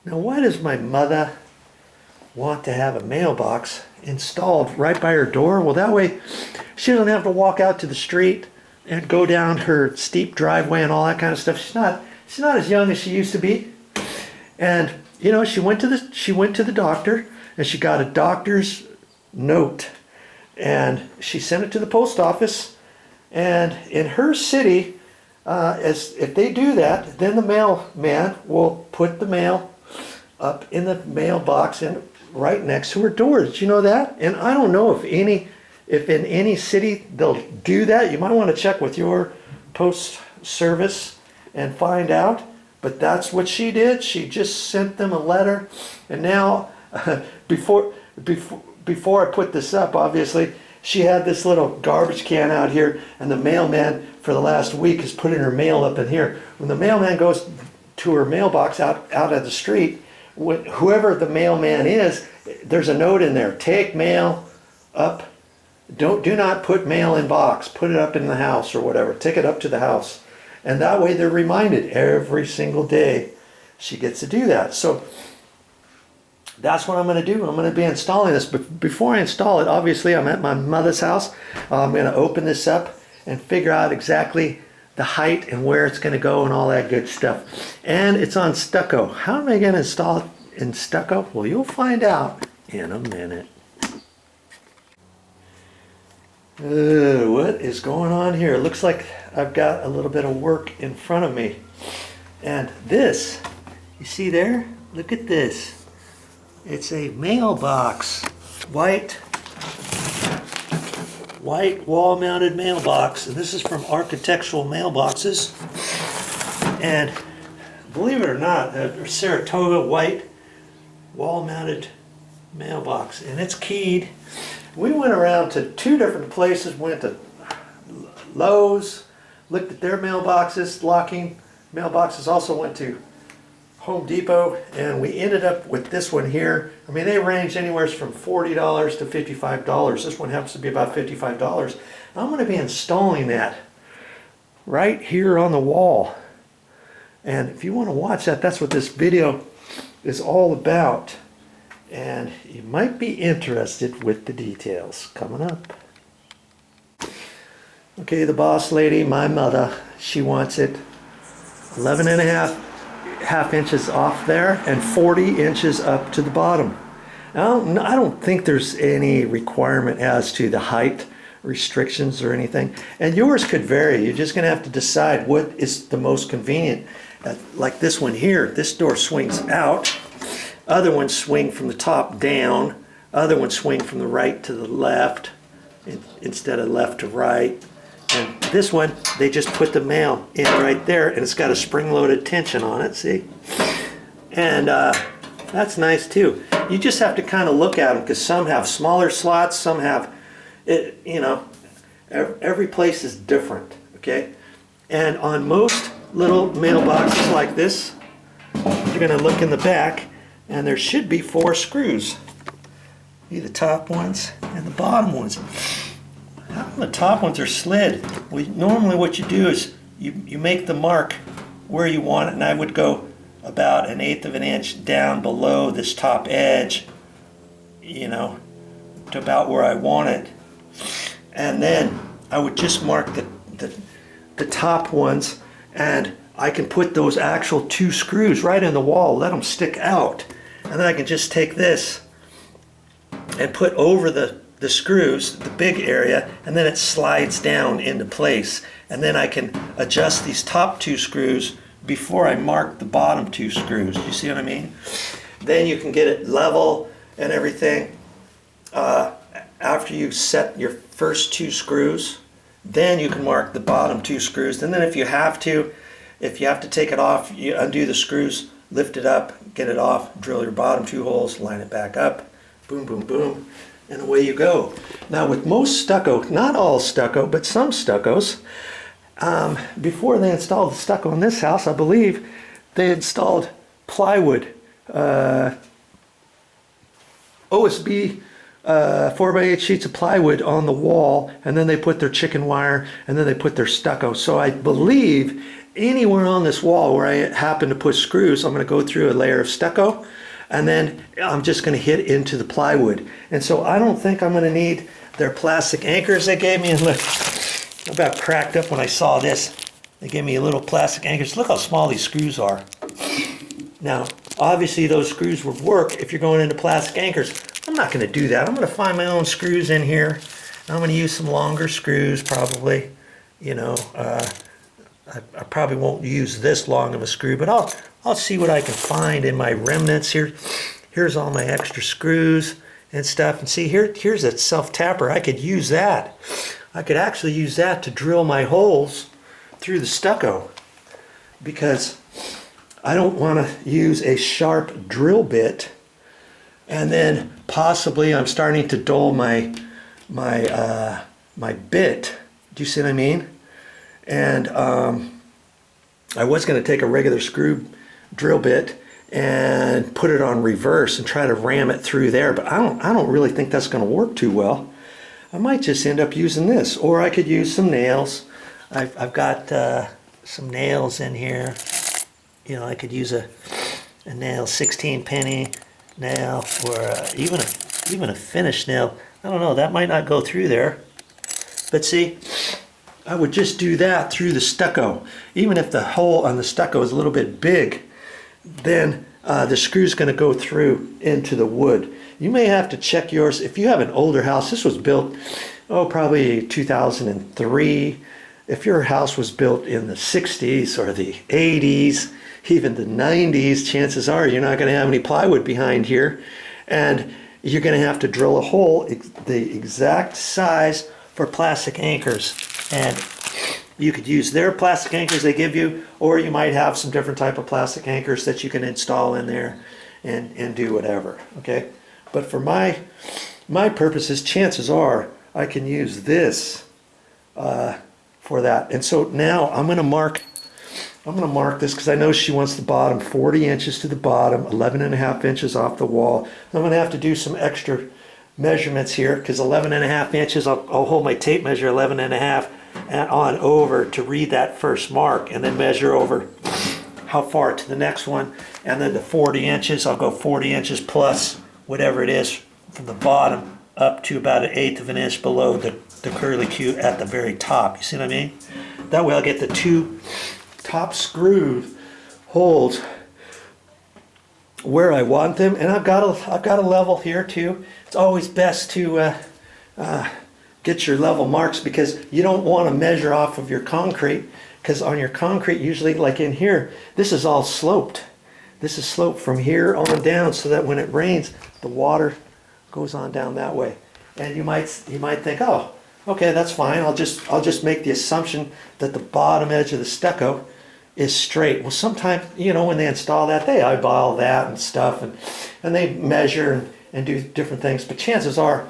Now, why does my mother want to have a mailbox installed right by her door? Well, that way she doesn't have to walk out to the street and go down her steep driveway and all that kind of stuff. She's not as young as she used to be. And you know, she went to the doctor and she got a doctor's note and she sent it to the post office. And in her city, as if they do that, then the mailman will put the mail up in the mailbox and right next to her door. Did you know that? And I don't know if in any city they'll do that. You might want to check with your post service and find out. But that's what she did. She just sent them a letter. And now, before I put this up, obviously, she had this little garbage can out here, and the mailman for the last week is putting her mail up in here. When the mailman goes to her mailbox out at the street, whoever the mailman is, there's a note in there. Take mail up. Do not put mail in box. Put it up in the house or whatever. Take it up to the house. And that way they're reminded every single day she gets to do that. So that's what I'm going to do. I'm going to be installing this. But before I install it, obviously I'm at my mother's house. I'm going to open this up and figure out exactly the height and where it's going to go and all that good stuff. And it's on stucco. How am I going to install it in stucco? Well, you'll find out in a minute. What is going on here? It looks like I've got a little bit of work in front of me. And this, you see there? Look at this. It's a mailbox. White wall-mounted mailbox. And this is from Architectural Mailboxes. And believe it or not, a Saratoga white wall-mounted mailbox. And it's keyed. We went around to 2 different places, went to Lowe's, looked at their mailboxes, locking mailboxes, also went to Home Depot, and we ended up with this one here. I mean, they range anywhere from $40 to $55. This one happens to be about $55. I'm going to be installing that right here on the wall. And if you want to watch that, that's what this video is all about. And you might be interested with the details coming up. Okay, the boss lady, my mother, she wants it 11 and a half inches off there and 40 inches up to the bottom. Now, I don't think there's any requirement as to the height restrictions or anything. And yours could vary. You're just going to have to decide what is the most convenient. Like this one here, this door swings out. Other ones swing from the top down. Other ones swing from the right to the left instead of left to right. And this one, they just put the mail in right there, and it's got a spring-loaded tension on it, see? And that's nice too. You just have to kind of look at them, because some have smaller slots, some have, you know, every place is different, okay? And on most little mailboxes like this, you're going to look in the back, and there should be 4 screws. See the top ones and the bottom ones. How come the top ones are slid? Well, normally what you do is you make the mark where you want it, and I would go about 1/8 of an inch down below this top edge, you know, to about where I want it. And then I would just mark the top ones, and I can put those actual 2 screws right in the wall, let them stick out. And then I can just take this and put over the screws, the big area, and then it slides down into place. And then I can adjust these top 2 screws before I mark the bottom 2 screws. You see what I mean? Then you can get it level and everything. After you set your first 2 screws, then you can mark the bottom 2 screws. And then if you have to take it off, you undo the screws, lift it up, get it off, drill your bottom 2 holes, line it back up, boom, boom, boom, and away you go. Now with most stucco, not all stucco, but some stuccos, before they installed the stucco in this house, I believe they installed plywood, OSB 4x8 sheets of plywood on the wall, and then they put their chicken wire, and then they put their stucco. So I believe anywhere on this wall where I happen to put screws, I'm going to go through a layer of stucco, and then I'm just going to hit into the plywood. And so I don't think I'm going to need their plastic anchors they gave me. And look, I about cracked up when I saw this. They gave me a little plastic anchors. Look how small these screws are. Now, obviously those screws would work if you're going into plastic anchors. I'm not going to do that. I'm going to find my own screws in here. I'm going to use some longer screws probably. You know, I probably won't use this long of a screw, but I'll see what I can find in my remnants here. Here's all my extra screws and stuff. And see, here's a self-tapper. I could use that. I could actually use that to drill my holes through the stucco, because I don't want to use a sharp drill bit and then possibly I'm starting to dull my bit. Do you see what I mean? And I was going to take a regular screw drill bit and put it on reverse and try to ram it through there, but I don't really think that's going to work too well. I might just end up using this, or I could use some nails. I've got some nails in here. You know, I could use a nail, 16 penny nail, or even a finished nail. I don't know, that might not go through there. But see, I would just do that through the stucco. Even if the hole on the stucco is a little bit big, then the screw's going to go through into the wood. You may have to check yours. If you have an older house, this was built, probably 2003. If your house was built in the 60s or the 80s, even the 90s, chances are you're not going to have any plywood behind here. And you're going to have to drill a hole the exact size for plastic anchors. And you could use their plastic anchors they give you, or you might have some different type of plastic anchors that you can install in there and do whatever, okay? But for my purposes, chances are I can use this for that. And so now I'm going to mark this, because I know she wants the bottom 40 inches to the bottom, 11.5 inches off the wall. I'm going to have to do some extra measurements here, because 11.5 inches, I'll hold my tape measure 11.5 and on over to read that first mark, and then measure over how far to the next one, and then the 40 inches, I'll go 40 inches plus whatever it is from the bottom up to about 1/8 of an inch below the curly Q at the very top. You see what I mean? That way I'll get the two top screw holes where I want them, and I've got a level here too. It's always best to get your level marks, because you don't want to measure off of your concrete, because on your concrete, usually like in here, this is all sloped. This is sloped from here on down, so that when it rains, the water goes on down that way. And you might think, oh, okay, that's fine. I'll just make the assumption that the bottom edge of the stucco is straight. Well, sometimes, you know, when they install that, they eyeball that and stuff, and they measure and do different things. But chances are,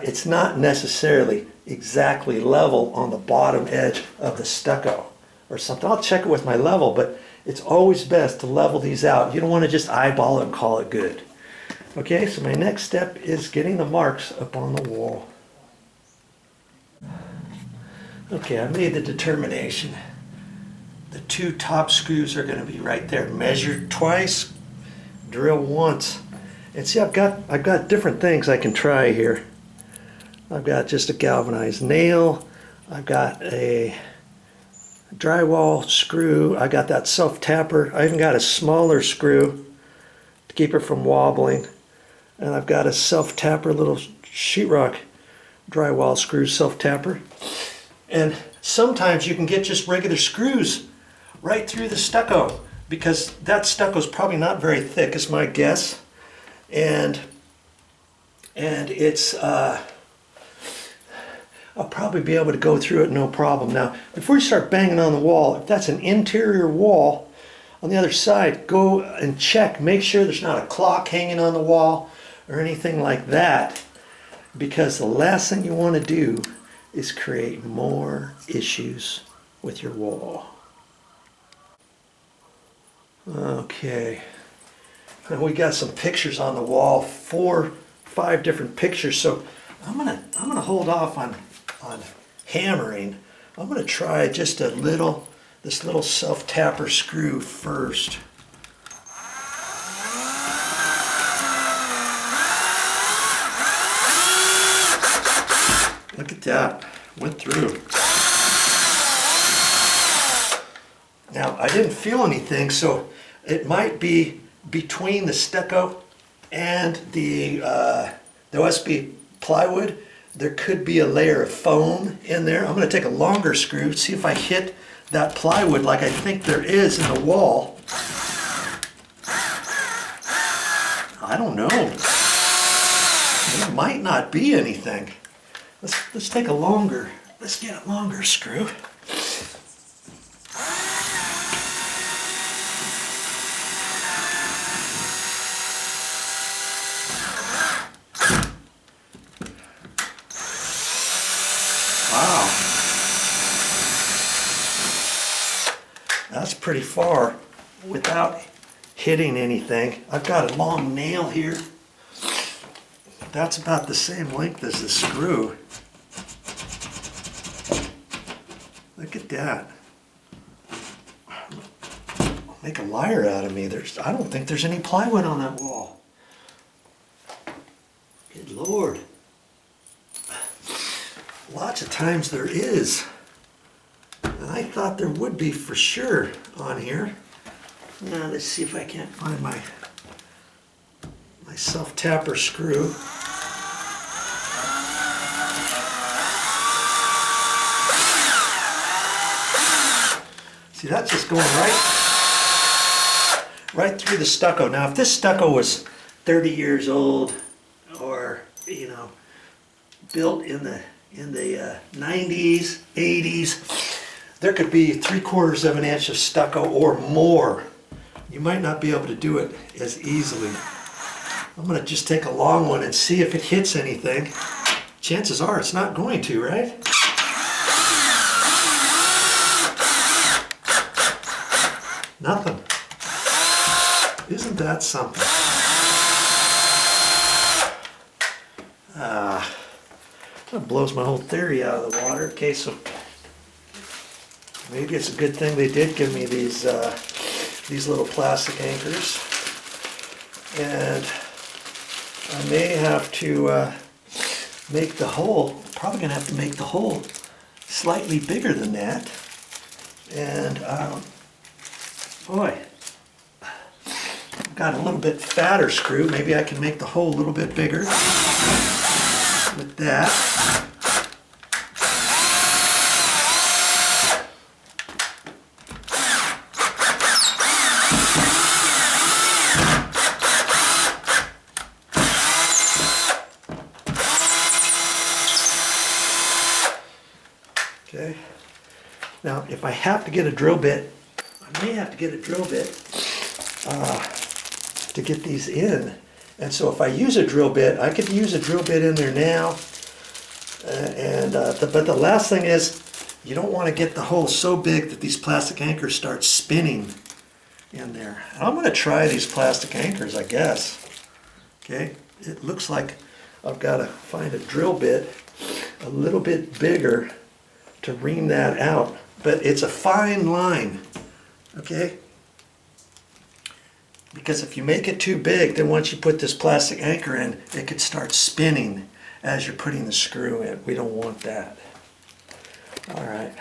it's not necessarily exactly level on the bottom edge of the stucco or something. I'll check it with my level, but it's always best to level these out. You don't want to just eyeball it and call it good. Okay, so my next step is getting the marks up on the wall. Okay, I made the determination. The two top screws are going to be right there. Measure twice, drill once. And see, I've got different things I can try here. I've got just a galvanized nail. I've got a drywall screw. I got that self-tapper. I even got a smaller screw to keep it from wobbling. And I've got a self-tapper, little sheetrock drywall screw self-tapper. And sometimes you can get just regular screws right through the stucco, because that stucco is probably not very thick, is my guess. And it's I'll probably be able to go through it no problem. Now, before you start banging on the wall, if that's an interior wall on the other side, go and check, make sure there's not a clock hanging on the wall or anything like that, because the last thing you want to do is create more issues with your wall. Okay, now we got some pictures on the wall, 4, 5 different pictures. So I'm gonna hold off on hammering. I'm gonna try just a little this little self-tapper screw first. Look at that, went through. Now, I didn't feel anything, so it might be between the stucco and the OSB plywood. There could be a layer of foam in there. I'm going to take a longer screw, see if I hit that plywood like I think there is in the wall. I don't know. There might not be anything. Let's take a longer, let's get a longer screw. Wow. That's pretty far without hitting anything. I've got a long nail here. That's about the same length as the screw. Look at that. Make a liar out of me. I don't think there's any plywood on that wall. Good Lord. Lots of times there is. And I thought there would be for sure on here. Now let's see if I can't find my self-tapper screw. See, that's just going right through the stucco. Now, if this stucco was 30 years old, or built in the 90s, 80s, there could be 3/4 of an inch of stucco or more. You might not be able to do it as easily. I'm going to just take a long one and see if it hits anything. Chances are it's not going to, right? Nothing. Isn't that something? That blows my whole theory out of the water. Okay, so maybe it's a good thing they did give me these little plastic anchors, and I may have to make the hole. Probably gonna have to make the hole slightly bigger than that, and boy, I've got a little bit fatter screw. Maybe I can make the hole a little bit bigger with that. Okay. Now, if I have to get a drill bit, I may have to get a drill bit to get these in. And so if I use a drill bit, I could use a drill bit in there now. But the last thing is, you don't want to get the hole so big that these plastic anchors start spinning in there. And I'm going to try these plastic anchors, I guess. Okay, it looks like I've got to find a drill bit a little bit bigger to ream that out. But it's a fine line, okay? Because if you make it too big, then once you put this plastic anchor in, it could start spinning as you're putting the screw in. We don't want that. All right.